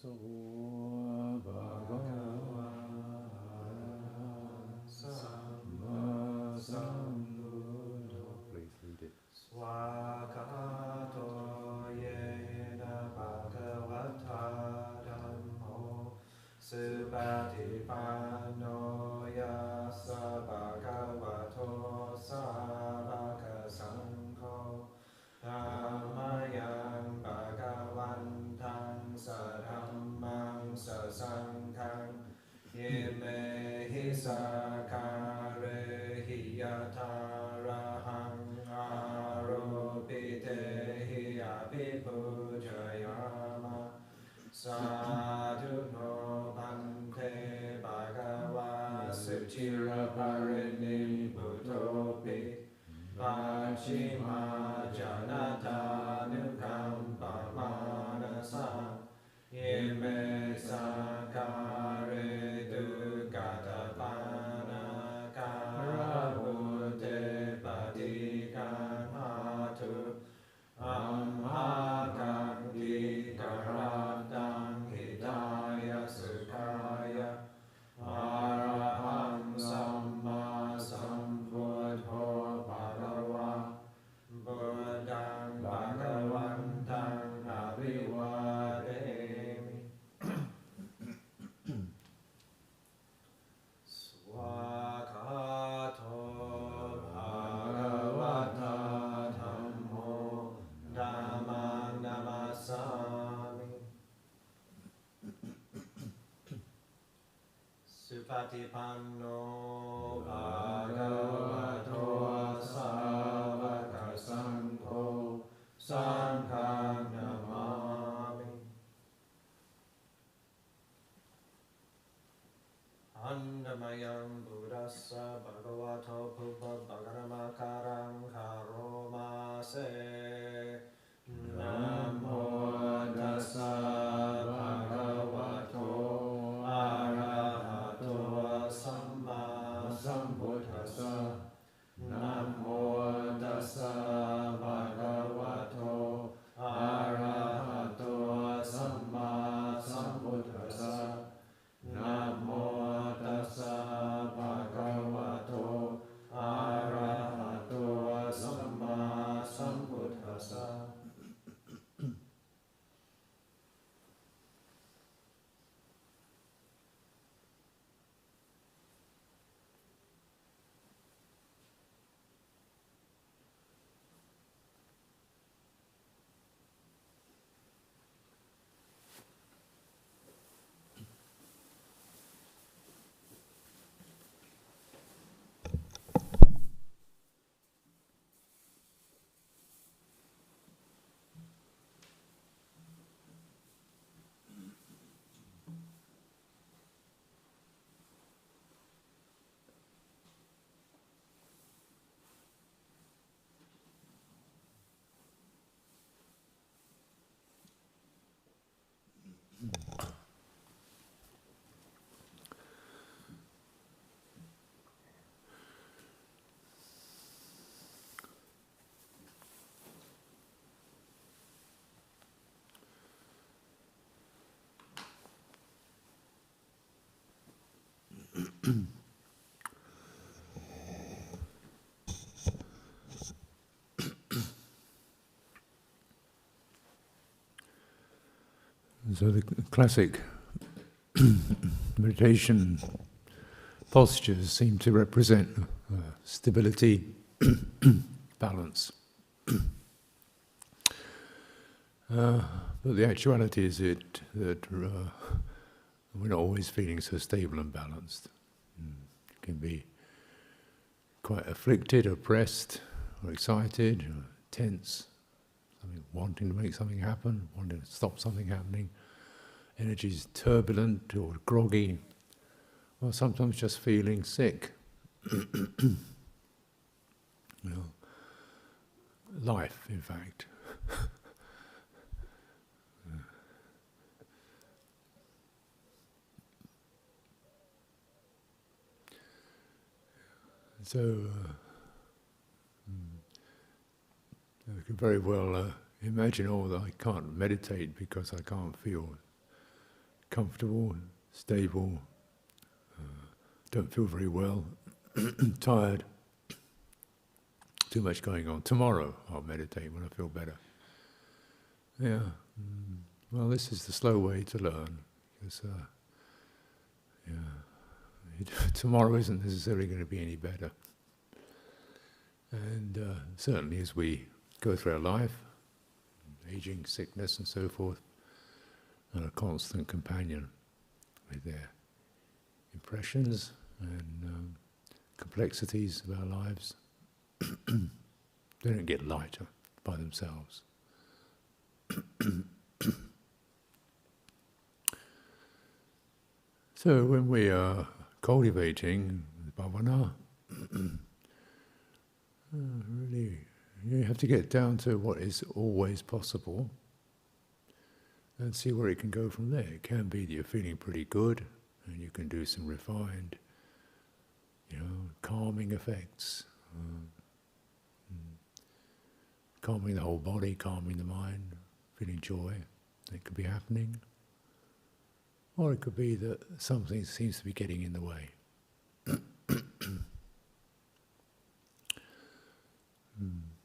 So Bhagava Samma Sambuddho. Please read it. Swakato yena bhagavata dhammo supatipanno yassa bhagavato savaka sangho Dhammaya bhagavantam sadhammam sasangham Yeme hi sakare hi yataraham aropite hi abhipujayama Sadhu no bhante bhagava suchira parini bhutopi Pachima janata nukamba manasa Yeme sankare dugata panakarabuddhe patikamatu Amhakangi karadam hidaya sukhaya Araham samma sambuddho bhagava Buddhang bhagavantang abhivademi Swakato bhagavata dhammo dhammang namasami Supatipanno bhagavato savaka sangho sangham namami Andamayam buddhassa bhagavato pupa bhaganamakaram karomase Namo tassa bhagavato arahato samma sambuddhassa Namo tassa bhagavato arahato samma sambuddhassa Namo tassa bhagavato arahato samma sambuddhassa So the classic meditation postures seem to represent stability, balance. But the actuality is that we're not always feeling so stable and balanced. You can be quite afflicted, oppressed, or excited, or tense, wanting to make something happen, wanting to stop something happening. Energy's turbulent or groggy, or sometimes just feeling sick. Life, in fact. So, I can very well imagine, I can't meditate because I can't feel comfortable, stable, don't feel very well, tired, too much going on. Tomorrow I'll meditate when I feel better. Yeah, well, this is the slow way to learn, because tomorrow isn't necessarily going to be any better. And certainly as we go through our life, aging, sickness and so forth, are a constant companion with their impressions and complexities of our lives. They don't get lighter by themselves. So when we are cultivating bhavana, really you have to get down to what is always possible and see where it can go from there. It can be that you're feeling pretty good and you can do some refined, calming effects, calming the whole body, calming the mind, feeling joy. That could be happening. Or it could be that something seems to be getting in the way.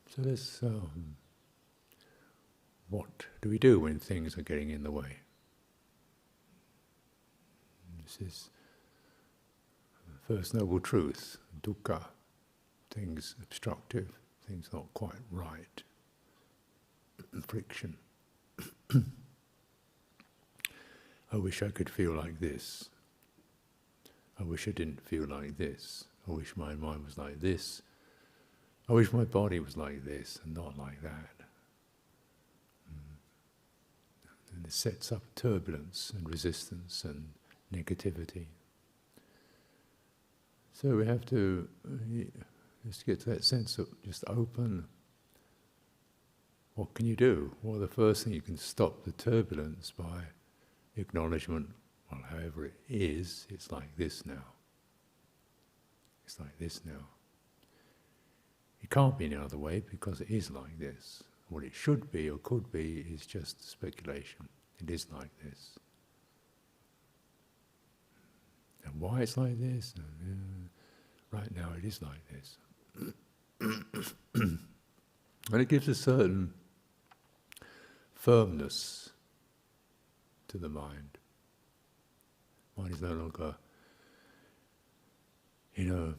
So this, what do we do when things are getting in the way? This is the first noble truth, dukkha, things obstructive, things not quite right, friction. I wish I could feel like this. I wish I didn't feel like this. I wish my mind was like this. I wish my body was like this and not like that. And it sets up turbulence and resistance and negativity. So we have to just get to that sense of just open. What can you do? Well, the first thing, you can stop the turbulence by acknowledgement. Well, however it is, it's like this now. It's like this now. It can't be any other way because it is like this. What it should be or could be is just speculation. It is like this. And why it's like this? Right now it is like this. And it gives a certain firmness to the mind. Mind is no longer,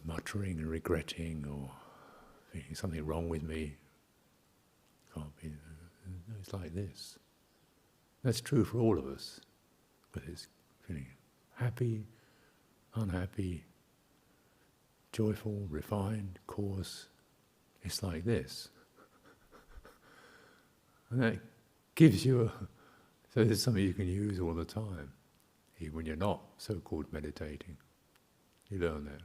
muttering and regretting or thinking something wrong with me. Can't be. It's like this. That's true for all of us. But it's feeling happy, unhappy, joyful, refined, coarse. It's like this. And that gives you so it's something you can use all the time, even when you're not so-called meditating. You learn that.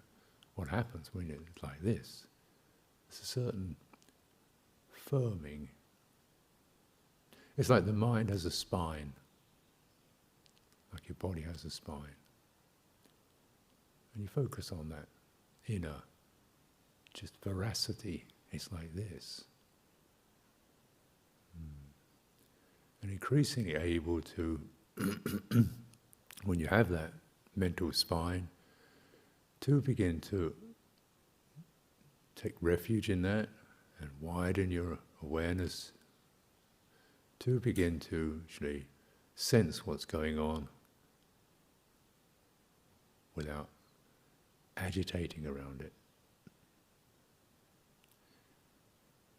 What happens when it's like this? It's a certain firming. It's like the mind has a spine, like your body has a spine. And you focus on that inner, just veracity. It's like this. And increasingly able to, when you have that mental spine, to begin to take refuge in that and widen your awareness, to begin to actually sense what's going on without agitating around it.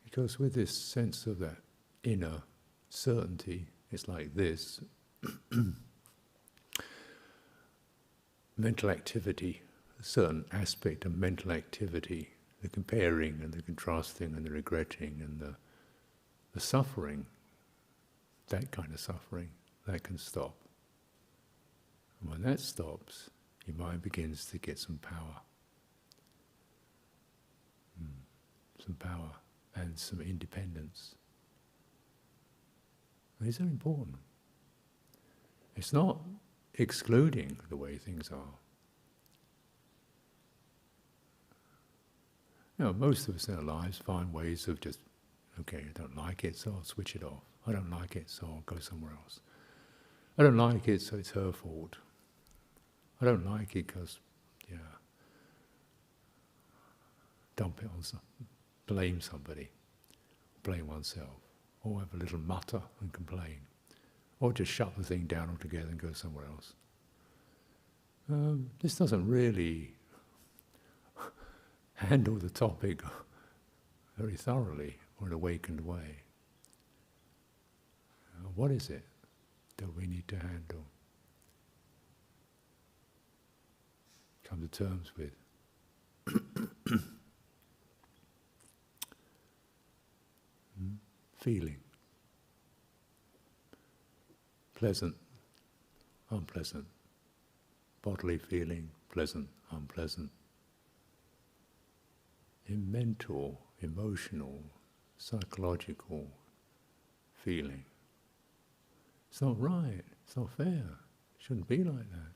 Because with this sense of that inner certainty, it's like this. Mental activity, a certain aspect of mental activity, the comparing and the contrasting and the regretting and the suffering, that kind of suffering, that can stop. And when that stops, your mind begins to get some power. Some power and some independence. These are important. It's not excluding the way things are. Most of us in our lives find ways of just, okay, I don't like it, so I'll switch it off. I don't like it, so I'll go somewhere else. I don't like it, so it's her fault. I don't like it because, dump it on blame somebody, blame oneself, or have a little mutter and complain, or just shut the thing down altogether and go somewhere else. This doesn't really handle the topic very thoroughly or in an awakened way. What is it that we need to handle? Come to terms with. Feeling. Pleasant, unpleasant. Bodily feeling, pleasant, unpleasant. In mental, emotional, psychological feeling. It's not right, it's not fair, it shouldn't be like that.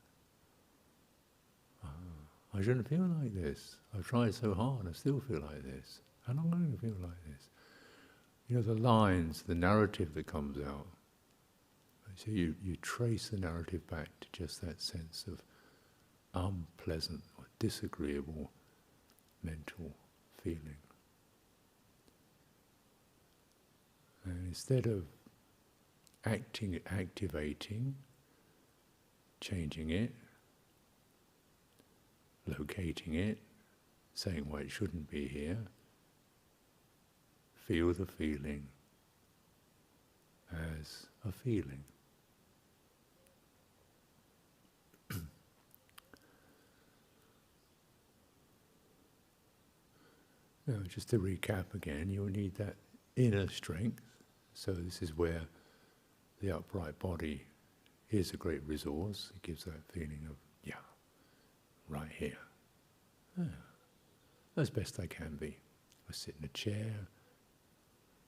I shouldn't feel like this. I've tried so hard, I still feel like this. How long am I going to feel like this? You know, the lines, the narrative that comes out. So you trace the narrative back to just that sense of unpleasant or disagreeable mental feeling. And instead of activating, changing it, locating it, saying why it shouldn't be here, feel the feeling as a feeling. Now, just to recap again, you'll need that inner strength. So this is where the upright body is a great resource. It gives that feeling of, right here. As best I can be. I sit in a chair,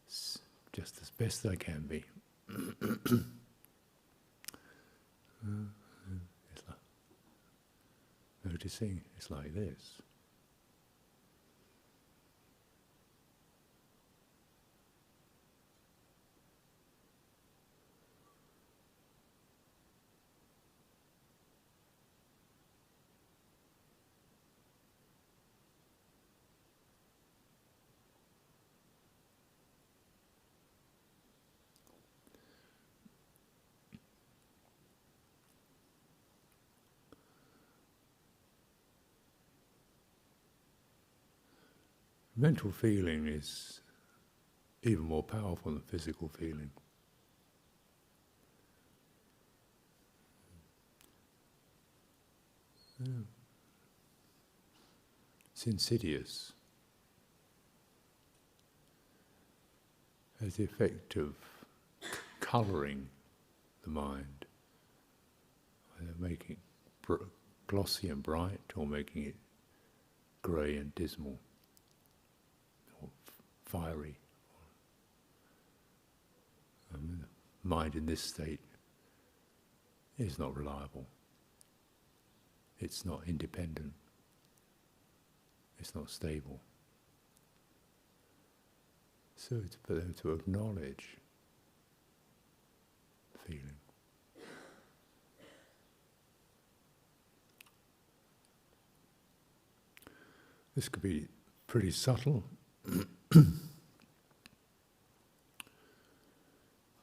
just as best I can be. It's like, noticing it's like this. Mental feeling is even more powerful than physical feeling. It's insidious. Has the effect of colouring the mind, either making it glossy and bright or making it grey and dismal. Fiery. The mind in this state is not reliable. It's not independent. It's not stable. So it's for them to acknowledge feeling. This could be pretty subtle.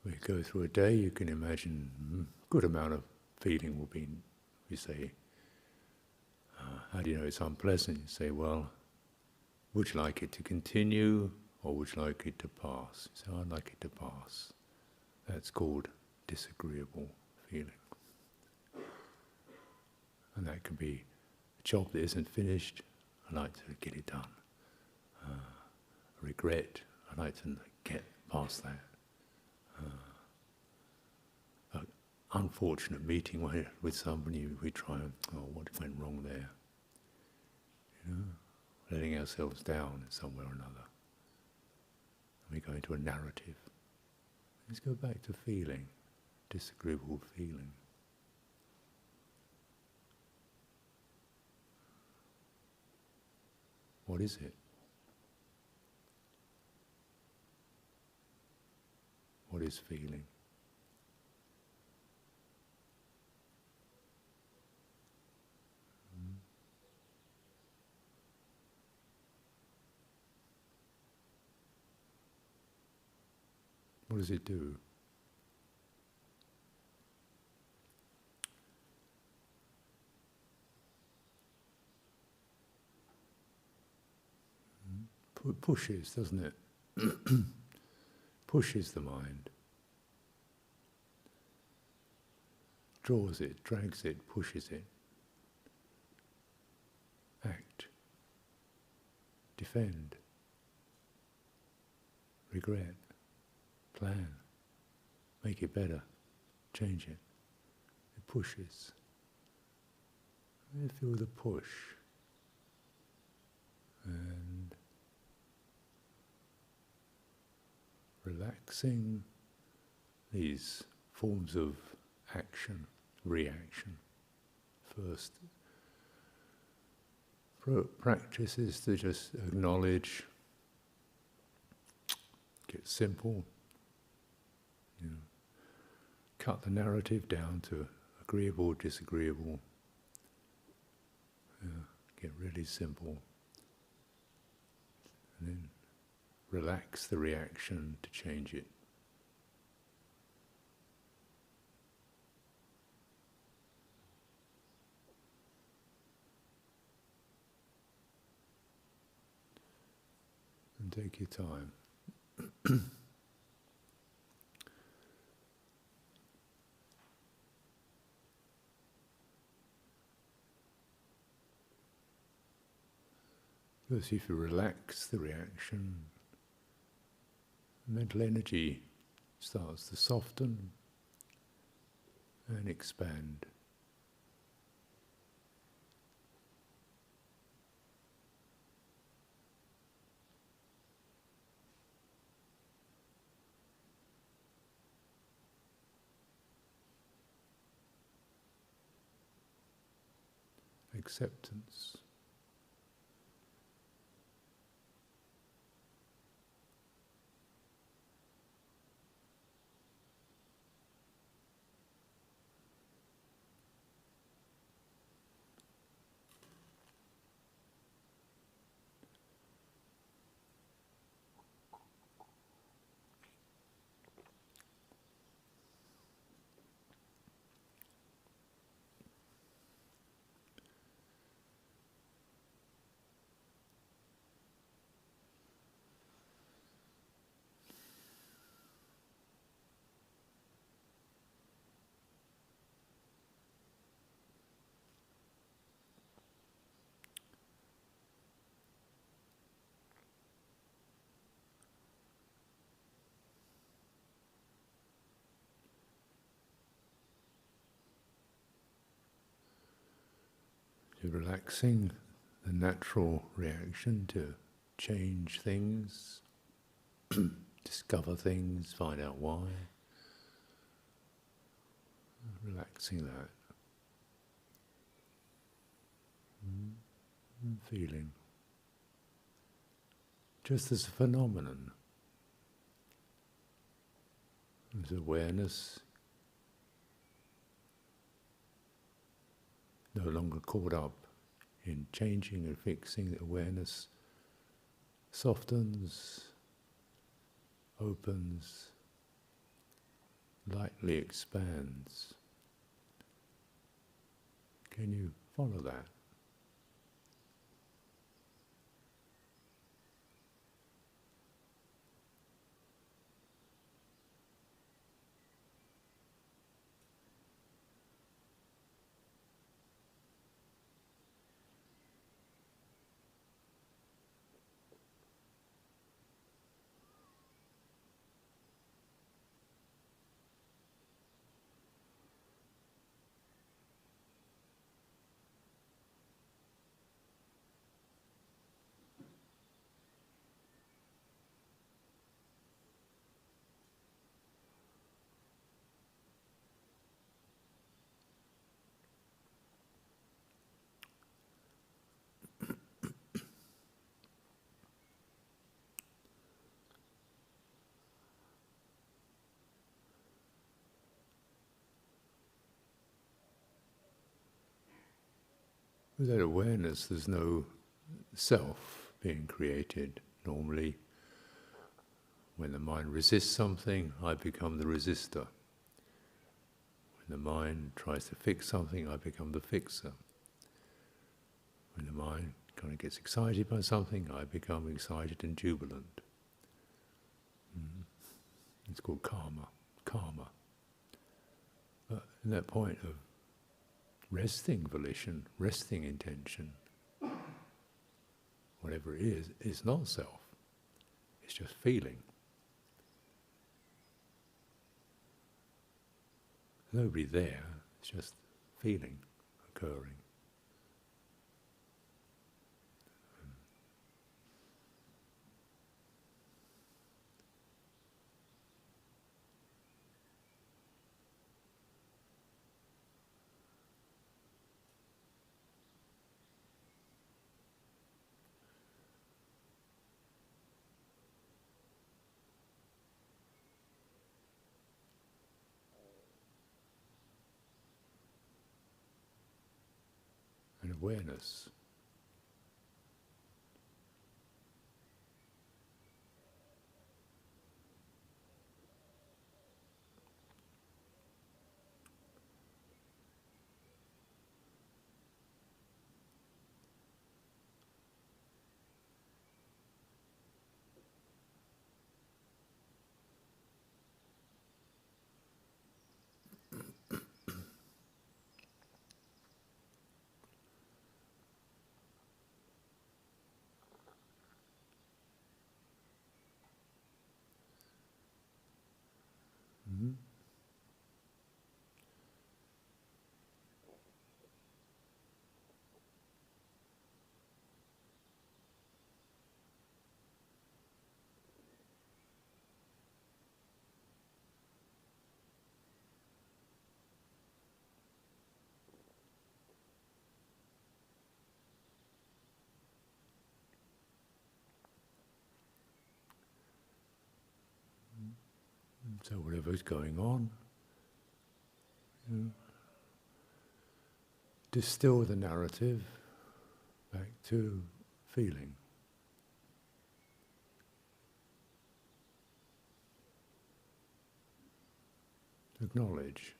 We go through a day, you can imagine a good amount of feeling will be, we say, how do you know it's unpleasant? You say, well, would you like it to continue or would you like it to pass? You say, I'd like it to pass. That's called disagreeable feeling. And that can be a job that isn't finished, I'd like to get it done. Regret, I'd like to get past that. An unfortunate meeting with somebody, we try and, what went wrong there? Letting ourselves down in some way or another. And we go into a narrative. Let's go back to feeling, disagreeable feeling. What is it? What is feeling? What does it do? Pushes, doesn't it? Pushes the mind. Draws it, drags it, pushes it. Act. Defend. Regret. Plan. Make it better. Change it. It pushes. You feel the push. And relaxing these forms of action, reaction. First practice is to just acknowledge, get simple, cut the narrative down to agreeable, disagreeable, get really simple, and then relax the reaction to change it. And take your time. Because if you relax the reaction, mental energy starts to soften and expand. Acceptance. You're relaxing the natural reaction to change things, discover things, find out why. Relaxing that. Feeling. Just as a phenomenon. As awareness, no longer caught up in changing and fixing. Awareness softens, opens, lightly expands. Can you follow that? With that awareness, there's no self being created. Normally, When the mind resists something, I become the resistor. When the mind tries to fix something, I become the fixer. When the mind kind of gets excited by something, I become excited and jubilant. It's called karma. But in that point of resting volition, resting intention, whatever it is, it's not self. It's just feeling. Nobody there, it's just feeling occurring. And awareness. So whatever's going on, distill the narrative back to feeling. Acknowledge.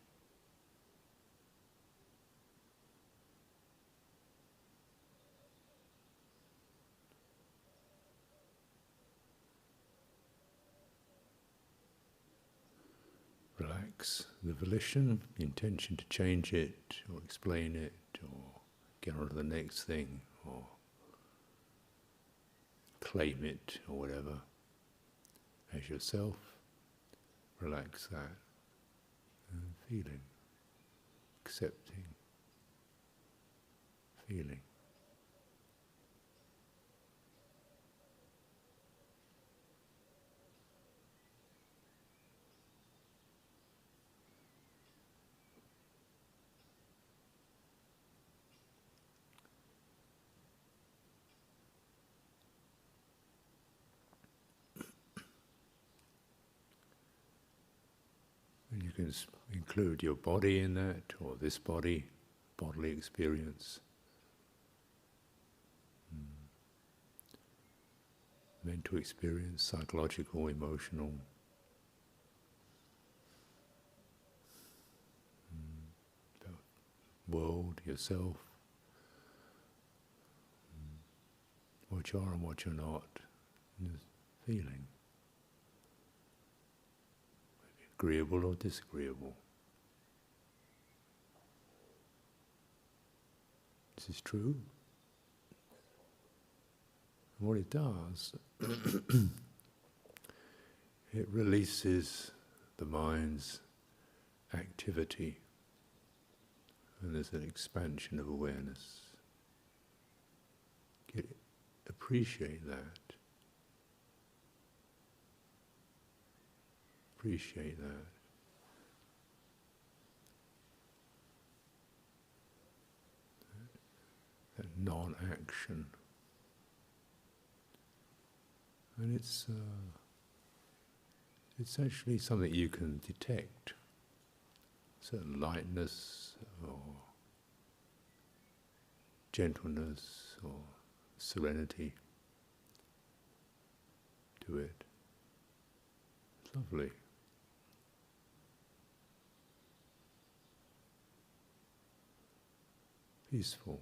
Relax the volition, the intention to change it, or explain it, or get on to the next thing, or claim it, or whatever, as yourself. Relax that. And feeling, accepting, feeling. And you can include your body in that, or this body, bodily experience. Mental experience, psychological, emotional. The world, yourself. What you are and what you're not. Just feeling. Agreeable or disagreeable. This is true. And what it does, it releases the mind's activity, and there's an expansion of awareness. Appreciate that. Appreciate that. That non-action. And it's actually something you can detect. Certain lightness or gentleness or serenity to it. lovely. Peaceful.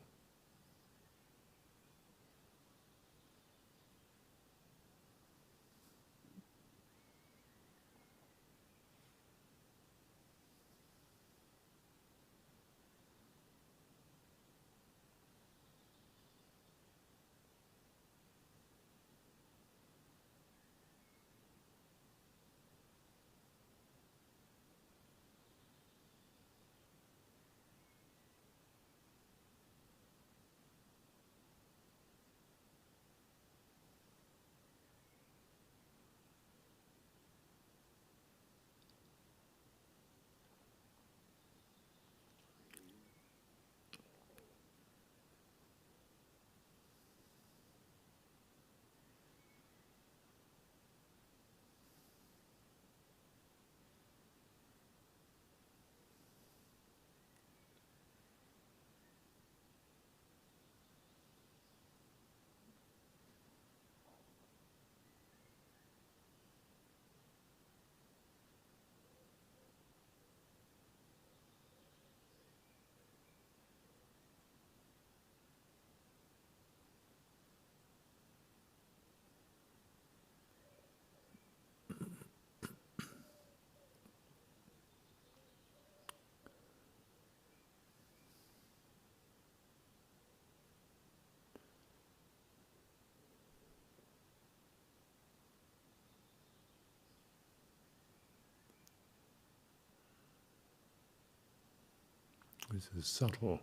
It's a subtle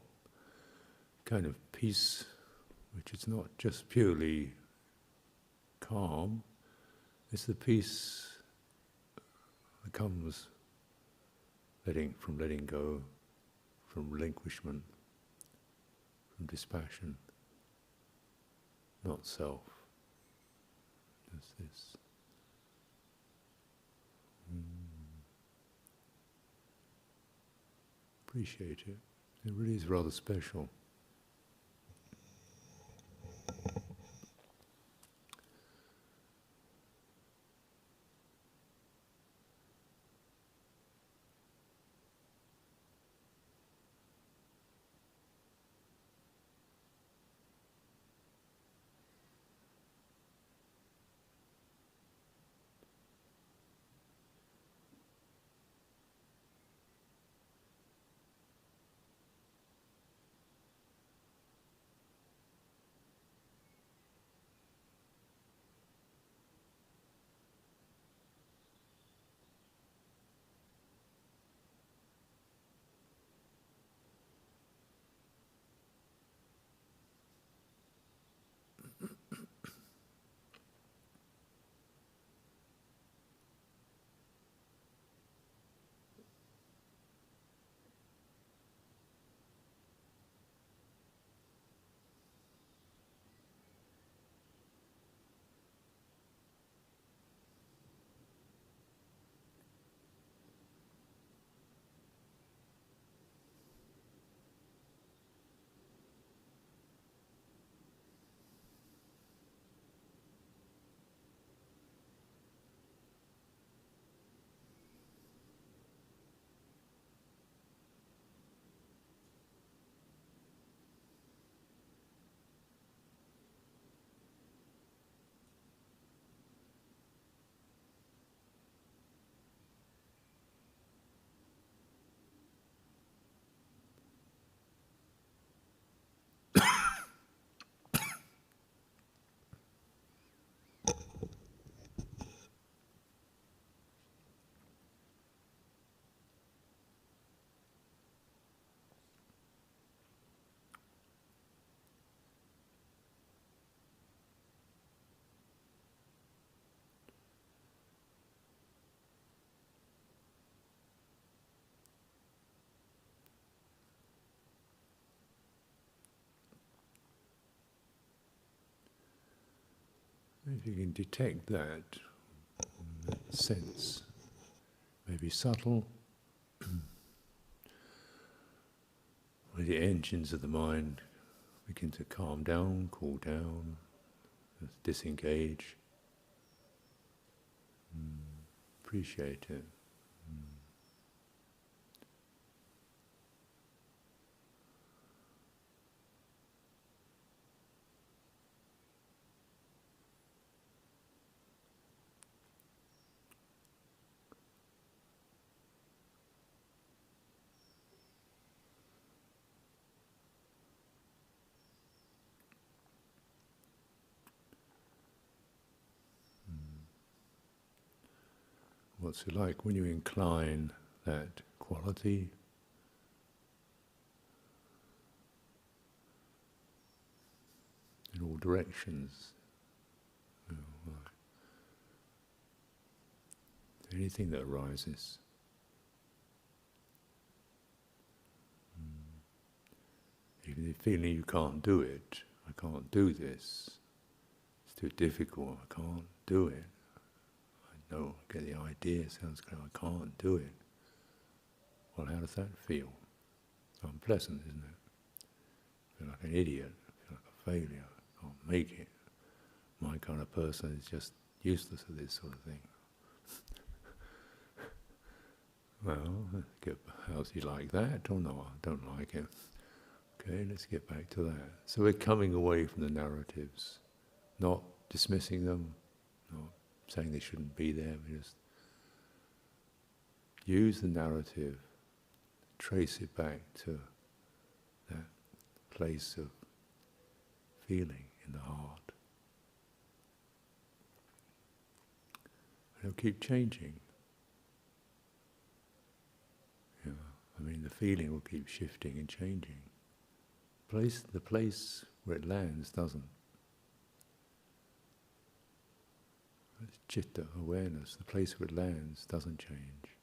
kind of peace, which is not just purely calm. It's the peace that comes from letting go, from relinquishment, from dispassion, not self. Just this. Appreciate it. It really is rather special. If you can detect that sense, maybe subtle, where the engines of the mind begin to calm down, cool down, disengage. appreciate it. What's it like when you incline that quality in all directions? You know, like anything that arises. Even the feeling you can't do it, I can't do this, it's too difficult, I can't do it. I know, I get the idea, sounds good, I can't do it. Well, how does that feel? It's unpleasant, isn't it? I feel like an idiot, I feel like a failure, I can't make it. My kind of person is just useless at this sort of thing. Well, how's he like that? Oh no, I don't like it. Okay, let's get back to that. So we're coming away from the narratives, not dismissing them, not saying they shouldn't be there, we just use the narrative, trace it back to that place of feeling in the heart. And it'll keep changing. You know, I mean, the feeling will keep shifting and changing. The place where it lands doesn't. It's chitta, awareness. The place where it lands doesn't change.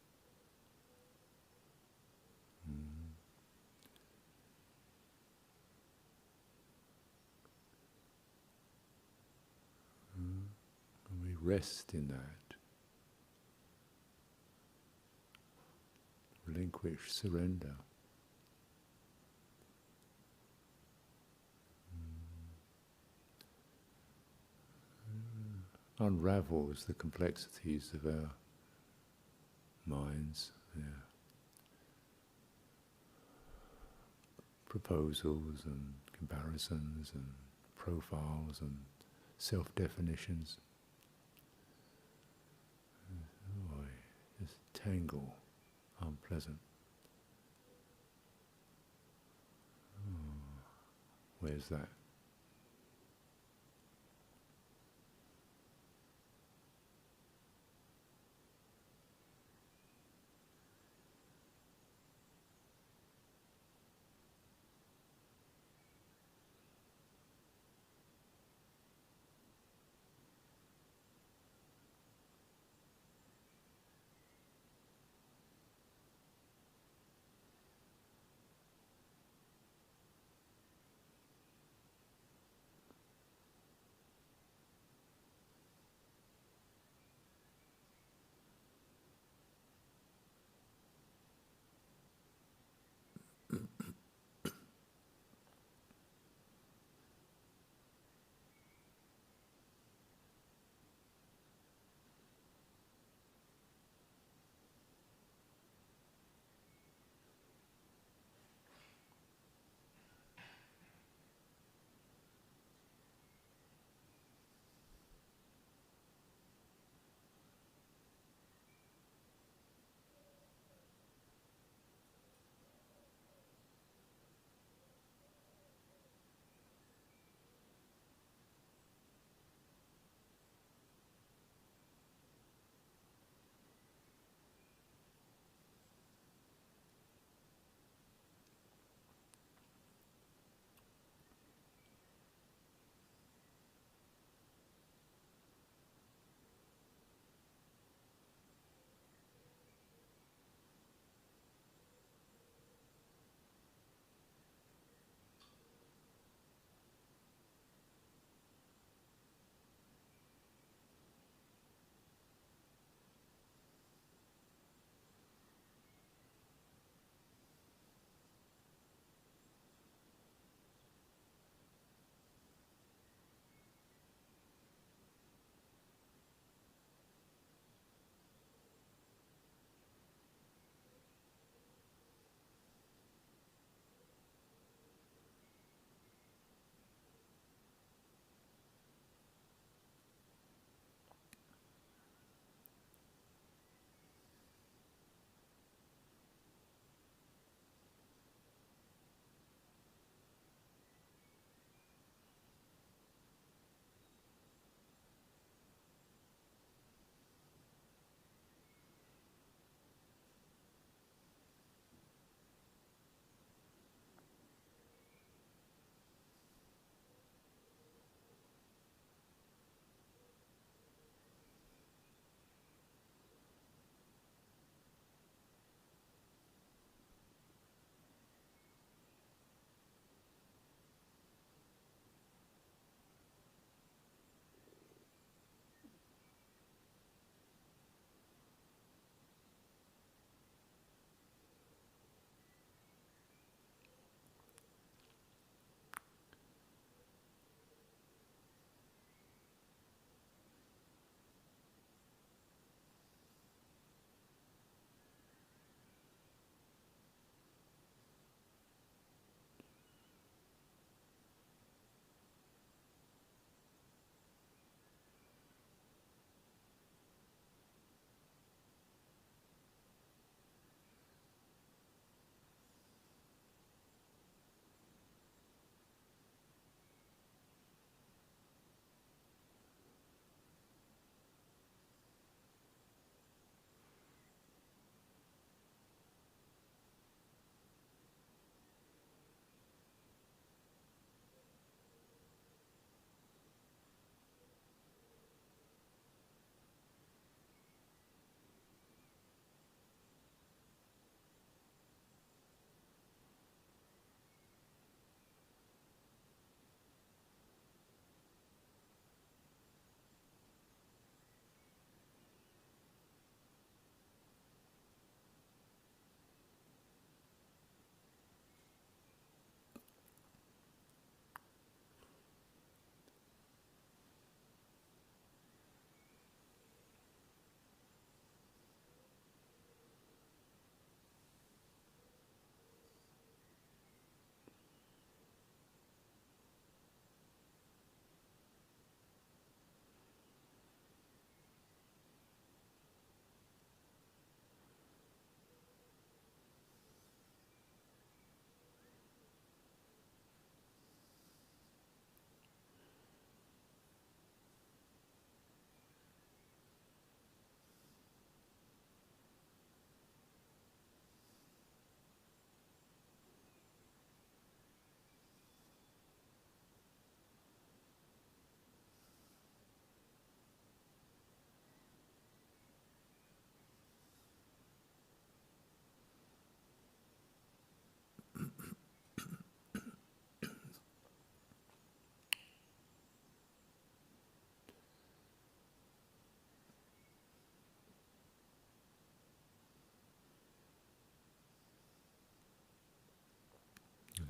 And we rest in that. Relinquish, surrender. Unravels the complexities of our minds, proposals and comparisons and profiles and self-definitions. Oh, just tangle, unpleasant. Oh, where's that?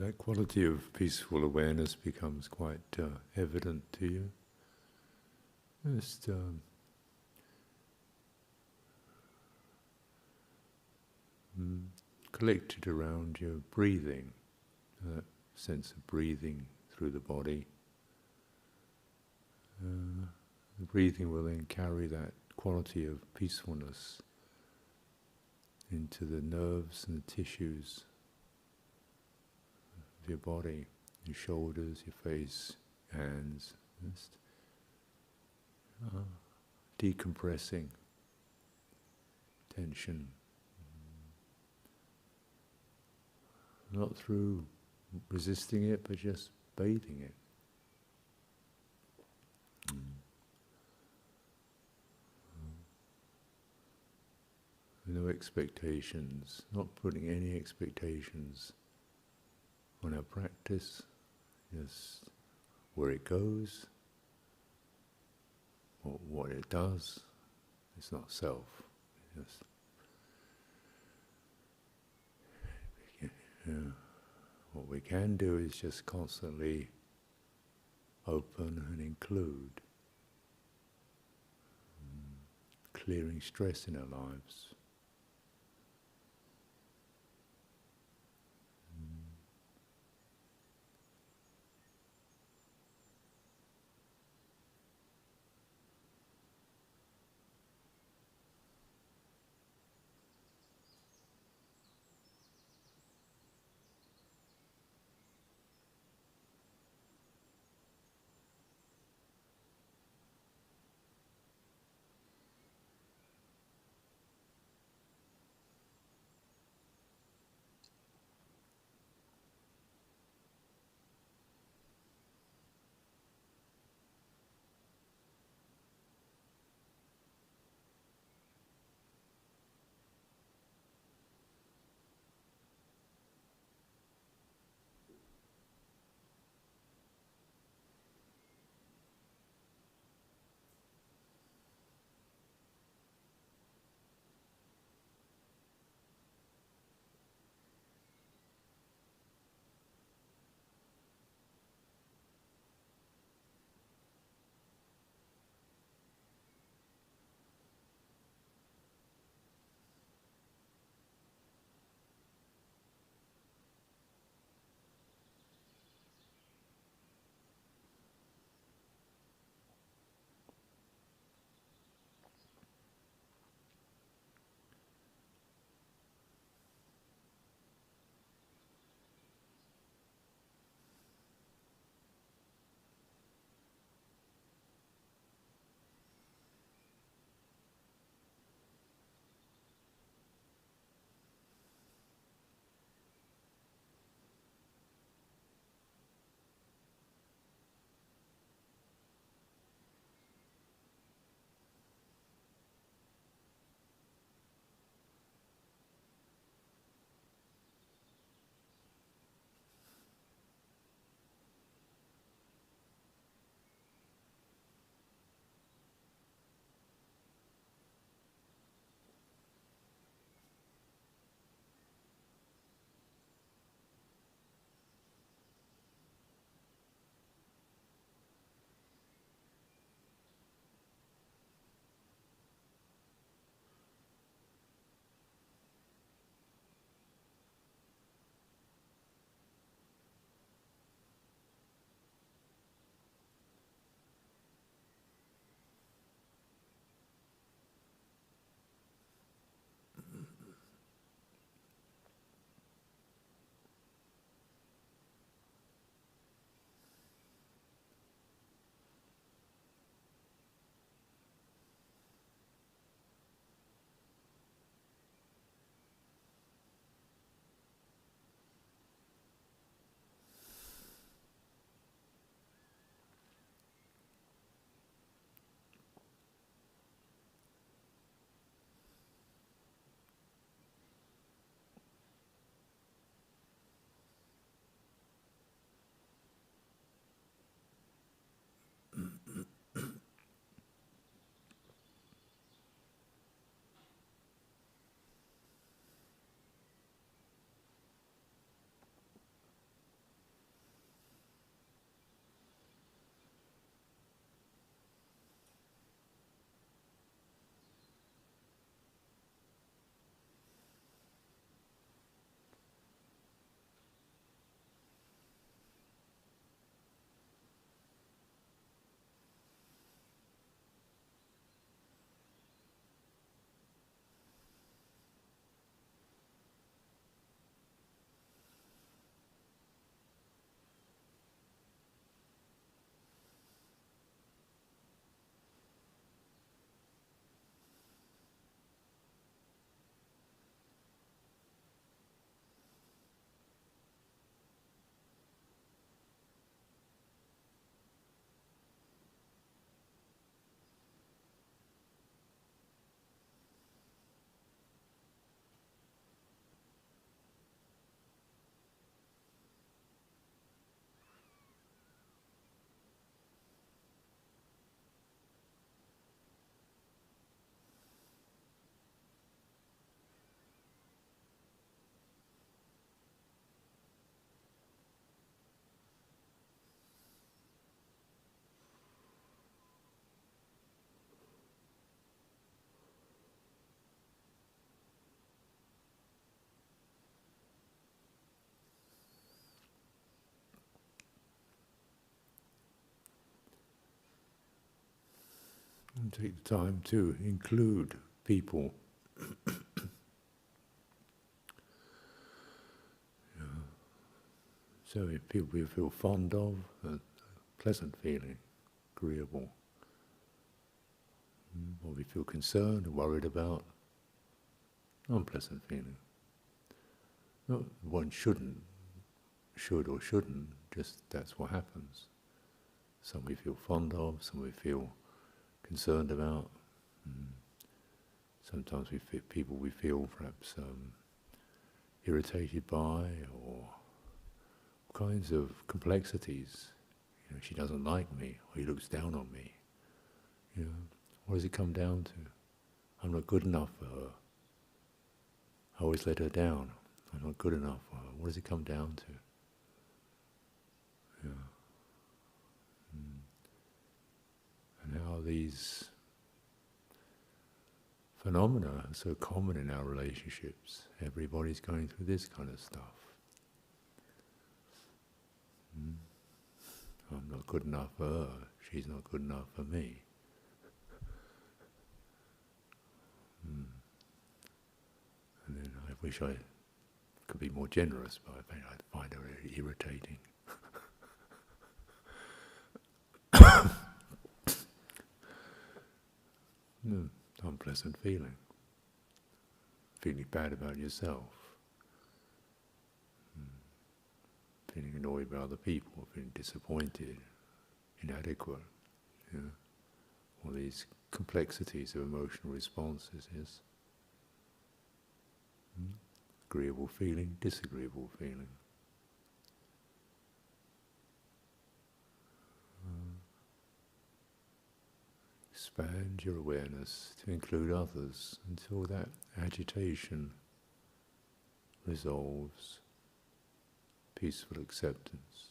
that quality of peaceful awareness becomes quite evident to you. Just collect it around your breathing, that sense of breathing through the body. The breathing will then carry that quality of peacefulness into the nerves and the tissues of your body, your shoulders, your face, hands, just decompressing tension. Not through resisting it, but just bathing it. No expectations, not putting any expectations on our practice, just where it goes, what it does. It's not self. Just, what we can do is just constantly open and include, clearing stress in our lives. Take the time to include people. So if people we feel fond of, a pleasant feeling, agreeable, or we feel concerned or worried about, unpleasant feeling. No, one should or shouldn't, just that's what happens. Some we feel fond of, some we feel concerned about. Sometimes we feel people we feel perhaps irritated by, or all kinds of complexities. She doesn't like me, or he looks down on me. What does it come down to? I'm not good enough for her. I always let her down. I'm not good enough for her. What does it come down to? And how these phenomena are so common in our relationships. Everybody's going through this kind of stuff. I'm not good enough for her. She's not good enough for me. And then I wish I could be more generous, but I find her very irritating. Unpleasant feeling. Feeling bad about yourself. Feeling annoyed by other people, feeling disappointed, inadequate. All these complexities of emotional responses, yes. Agreeable feeling, disagreeable feeling. Expand your awareness to include others until that agitation resolves. Peaceful acceptance.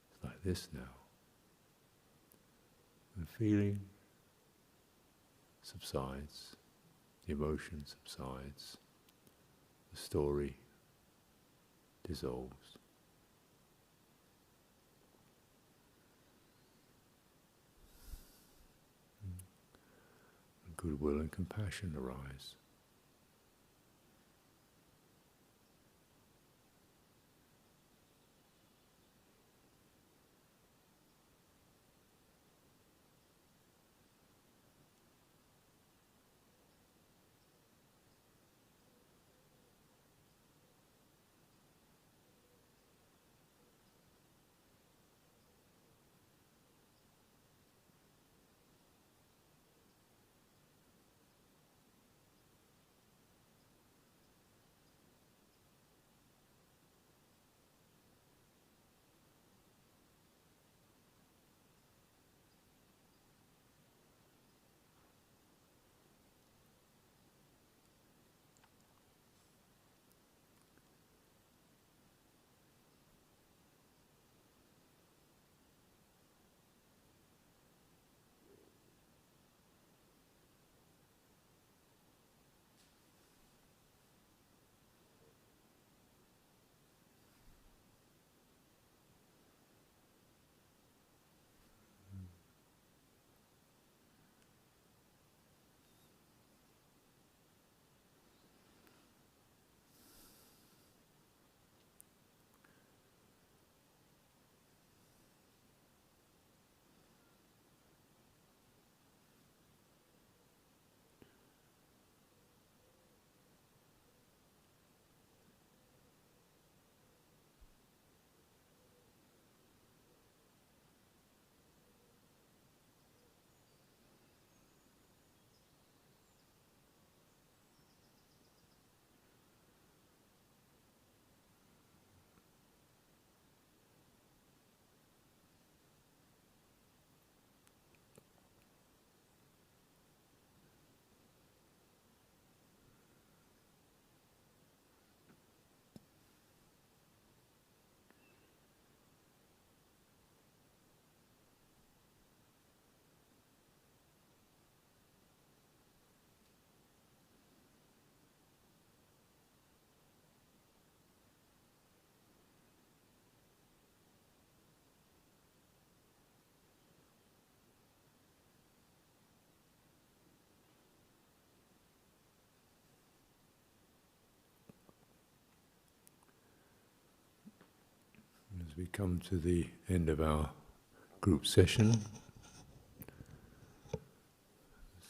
It's like this now. The feeling subsides, the emotion subsides, the story dissolves. And goodwill and compassion arise. we come to the end of our group session,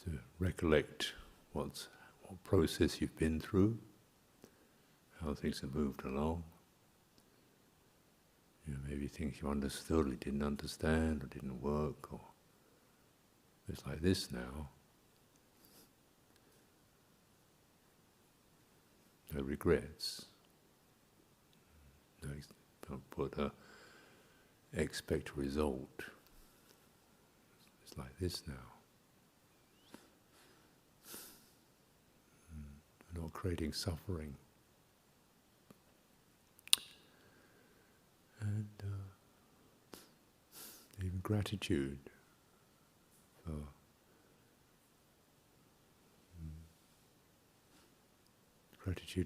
to recollect what process you've been through, how things have moved along. Maybe things you understood or didn't understand or didn't work, or it's like this now. No regrets. No, don't put expect a result. It's like this now. We're not creating suffering. And even gratitude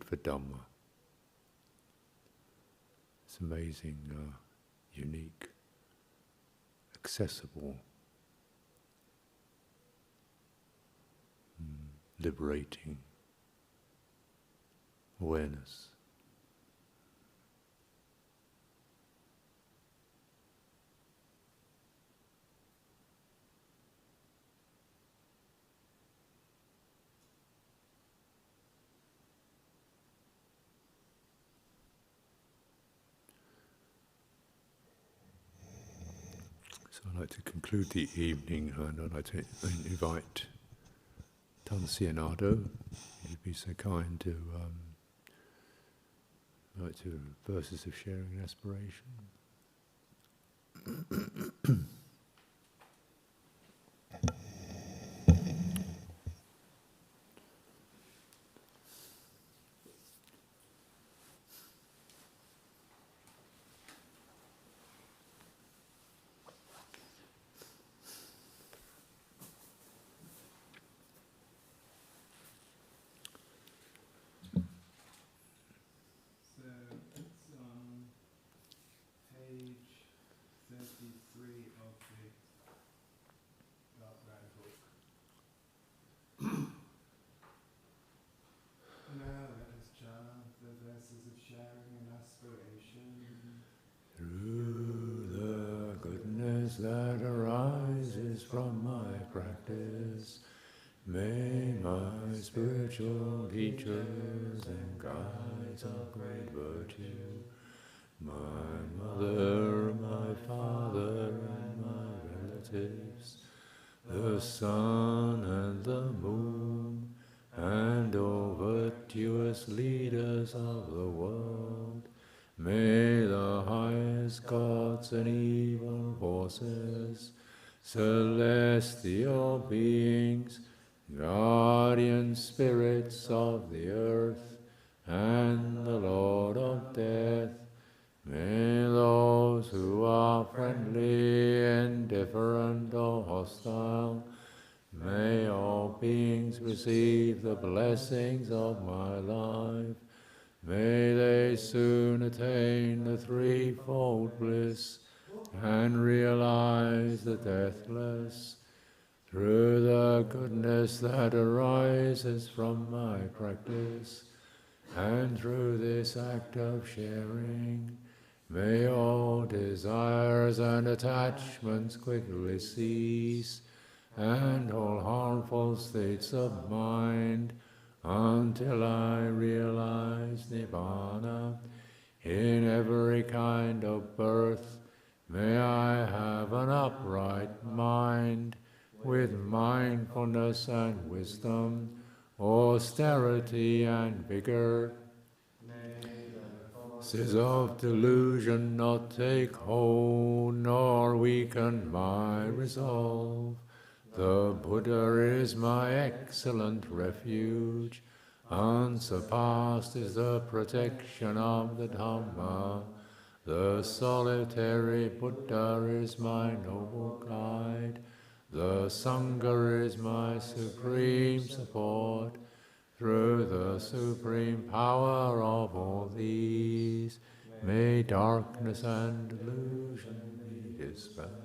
for Dhamma. It's amazing, unique, accessible, liberating awareness. So I'd like to conclude the evening, and I'd like to invite Tansi and Ado, if you'd be so kind to write to verses of sharing and aspiration. That arises from my practice, may my spiritual teachers and guides of great virtue, my mother, my father, and my relatives, the sun and the moon, and all virtuous leaders of the world, may the highest gods and evil forces, celestial beings, guardian spirits of the earth, and the Lord of death, may those who are friendly, indifferent, or hostile, may all beings receive the blessings of my life. May they soon attain the threefold bliss and realize the deathless. Through the goodness that arises from my practice, and through this act of sharing, may all desires and attachments quickly cease, and all harmful states of mind, until I realize Nibbana. In every kind of birth, may I have an upright mind, with mindfulness and wisdom, austerity and vigor. Forces of delusion not take hold, nor weaken my resolve. The Buddha is my excellent refuge. Unsurpassed is the protection of the Dhamma. The solitary Buddha is my noble guide. The Sangha is my supreme support. Through the supreme power of all these, may darkness and delusion be dispelled.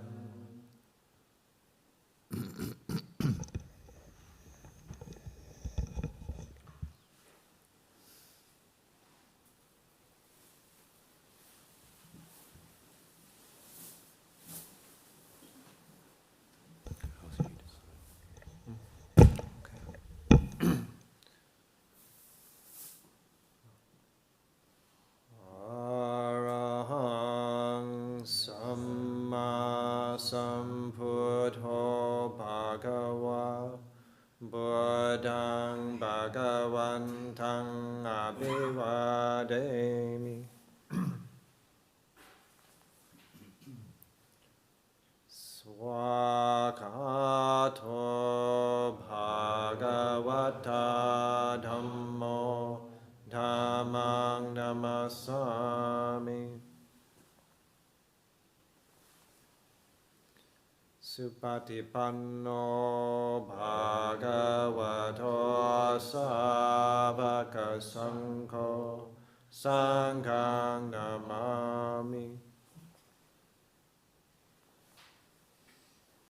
Swakato Bhagavata Dhammo Dhammang Namasami Supatipanno Bhagavato Savaka Sangho Sanghang Namami